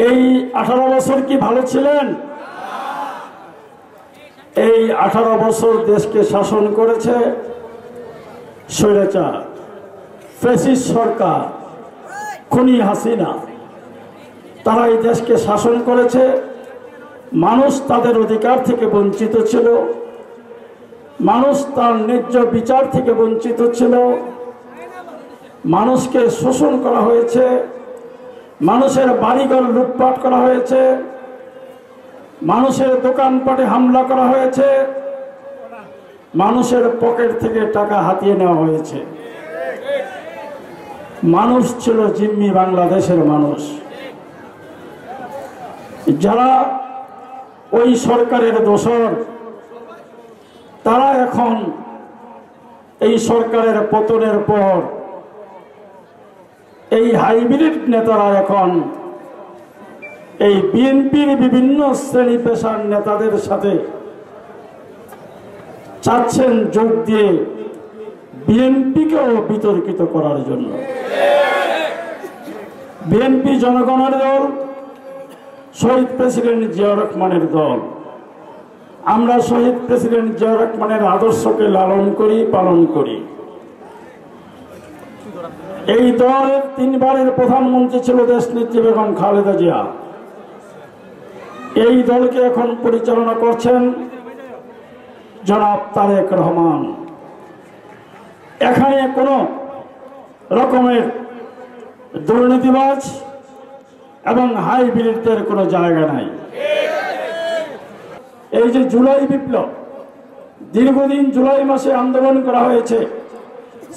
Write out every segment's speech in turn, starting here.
এই 18 বছর কি ভালো ছিলেন? এই 18 বছর দেশকে শাসন করেছে স্বৈরাচার ফ্যাসিস্ট সরকার, খুনি হাসিনা। তারা এই দেশকে শাসন করেছে। মানুষ তাদের অধিকার থেকে বঞ্চিত ছিল, মানুষ তার ন্যায্য বিচার থেকে বঞ্চিত ছিল, মানুষকে শোষণ করা হয়েছে, মানুষের বাড়িঘর লুটপাট করা হয়েছে, মানুষের দোকানপাটে হামলা করা হয়েছে, মানুষের পকেট থেকে টাকা হাতিয়ে নেওয়া হয়েছে। মানুষ ছিল জিম্মি বাংলাদেশের মানুষ। যারা ওই সরকারের দোসর, তারা এখন এই সরকারের পতনের পর এই হাইব্রিড নেতারা এখন এই বিএনপির বিভিন্ন শ্রেণী পেশার নেতাদের সাথে চাচ্ছেন যোগ দিয়ে বিএনপিকেও বিতর্কিত করার জন্য। বিএনপি জনগণের দল, শহীদ প্রেসিডেন্ট জিয়াউর রহমানের দল। আমরা শহীদ প্রেসিডেন্ট জিয়াউর রহমানের আদর্শকে লালন করি, পালন করি। এই দলের 3 বারের প্রধানমন্ত্রী ছিল দেশনেত্রী বেগম খালেদা জিয়া। এই দলকে এখন পরিচালনা করছেন জনাব তারেক রহমান। এখানে কোনো রকমের দুর্নীতিবাজ এবং হাইব্রিডদের কোনো জায়গা নাই। এই যে জুলাই বিপ্লব, দীর্ঘদিন জুলাই মাসে আন্দোলন করা হয়েছে,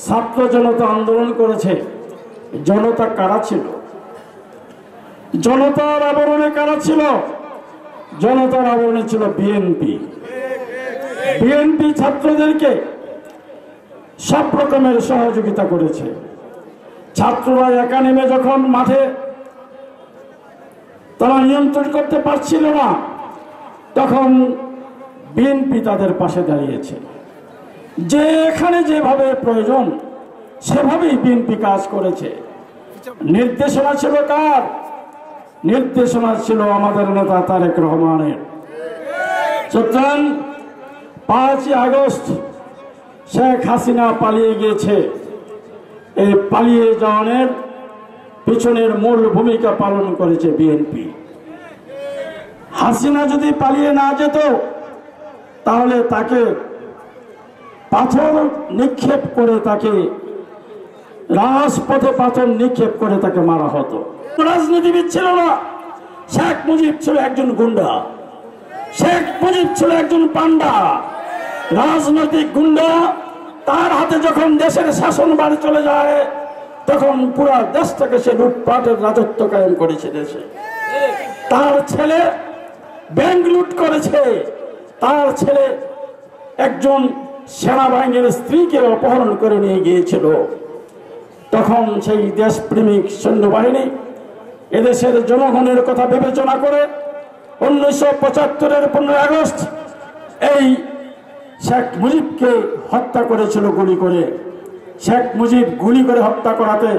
ছাত্র জনতা আন্দোলন করেছে। জনতা কারা ছিল? জনতার আবরণে কারা ছিল? জনতার আবরণে ছিল বিএনপি। বিএনপি ছাত্রদেরকে সব রকমের সহযোগিতা করেছে। ছাত্ররা একা নেমে যখন মাঠে তারা নিয়ন্ত্রণ করতে পারছিল না, তখন বিএনপি তাদের পাশে দাঁড়িয়েছে। যে এখানে যেভাবে প্রয়োজন সেভাবেই বিএনপি কাজ করেছে। নির্দেশনা ছিল কার? নির্দেশনা ছিল আমাদের নেতা তারেক রহমানের। সুতরাং 5ই আগস্ট শেখ হাসিনা পালিয়ে গিয়েছে। এই পালিয়ে যাওয়ার পিছনের মূল ভূমিকা পালন করেছে বিএনপি। হাসিনা যদি পালিয়ে না যেত তাহলে তাকে পাথর নিক্ষেপ করে, তাকে রাজপথে পাথর নিক্ষেপ করে তাকে মারা হতো। রাজনীতিবিদ ছিল না। শেখ মুজিব ছিল একজন গুন্ডা, শেখ মুজিব ছিল একজন পান্ডা, রাজনৈতিক গুন্ডা। তার হাতে যখন দেশের শাসন বাড়ি চলে যায়, তখন পুরা দেশটাকে সে লুটপাটের রাজত্ব কায়েম করেছে দেশে। তার ছেলে ব্যাংক লুট করেছে, তার ছেলে একজন সেনাবাহিনীর স্ত্রীকে অপহরণ করে নিয়ে গিয়েছিল। তখন সেই দেশপ্রেমিক সৈন্যবাহিনী এদেশের জনগণের কথা বিবেচনা করে 1975-এর 15 আগস্ট এই শেখ মুজিবকে হত্যা করেছিল গুলি করে। শেখ মুজিব গুলি করে হত্যা করাতে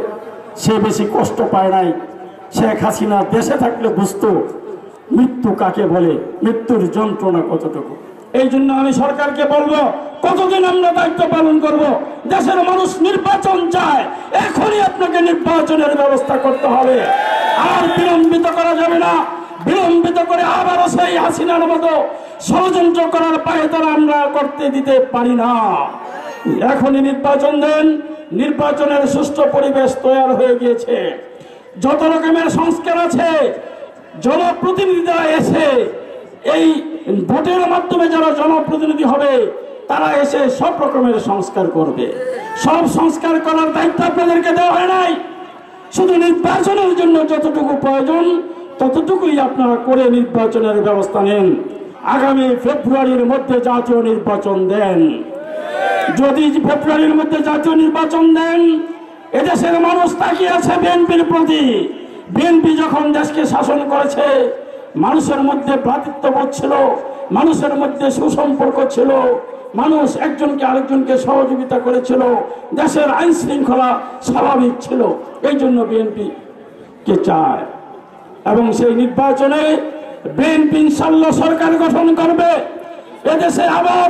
সে বেশি কষ্ট পায় নাই। শেখ হাসিনা দেশে থাকলে বুঝতো মৃত্যু কাকে বলে, মৃত্যুর যন্ত্রণা কতটুকু। এই জন্য আমি সরকারকে বলবো, কতদিন আমরা দায়িত্ব পালন করব? দেশের মানুষ নির্বাচন চায়, এখনই আপনাকে নির্বাচনের ব্যবস্থা করতে হবে। আর বিলম্বিত করা যাবে না। বিলম্বিত করে আবারও সেই হাসিনার মতো ষড়যন্ত্র করার পায়তারা আমরা করতে দিতে পারি না। এখনই নির্বাচন দেন। নির্বাচনের সুষ্ঠু পরিবেশ তৈরি হয়ে গিয়েছে। যত রকমের সংস্কার আছে, জনপ্রতিনিধিরা এসে এই ভোটের মাধ্যমে যারা জনপ্রতিনিধি হবে তারা এসে সব রকমের সংস্কার করবে। সব সংস্কার করার দায়িত্ব আপনাদেরকে দেওয়া হয় নাই। শুধু নির্বাচনের জন্য যতটুকু প্রয়োজন ততটুকুই আপনারা করে নির্বাচনের ব্যবস্থা নেন। আগামী ফেব্রুয়ারির মধ্যে জাতীয় নির্বাচন দেন। যদি ফেব্রুয়ারির মধ্যে জাতীয় নির্বাচন দেন, এদেশের মানুষ তাকিয়ে আছে বিএনপির প্রতি। বিএনপি যখন দেশকে শাসন করেছে, মানুষের মধ্যে ভ্রাতৃত্ববোধ ছিল, মানুষের মধ্যে সুসম্পর্ক ছিল, মানুষ একজনকে আরেকজনকে সহযোগিতা করেছিল, দেশের আইন শৃঙ্খলা স্বাভাবিক ছিল। এই জন্য বিএনপি কে চায়। এবং সেই নির্বাচনে বিএনপি ইনশাআল্লাহ সরকার গঠন করবে। এদেশে আবার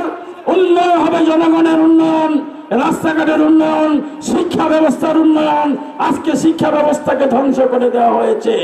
উন্নয়ন হবে, জনগণের উন্নয়ন, রাস্তাঘাটের উন্নয়ন, শিক্ষা ব্যবস্থার উন্নয়ন। আজকে শিক্ষা ব্যবস্থাকে ধ্বংস করে দেওয়া হয়েছে।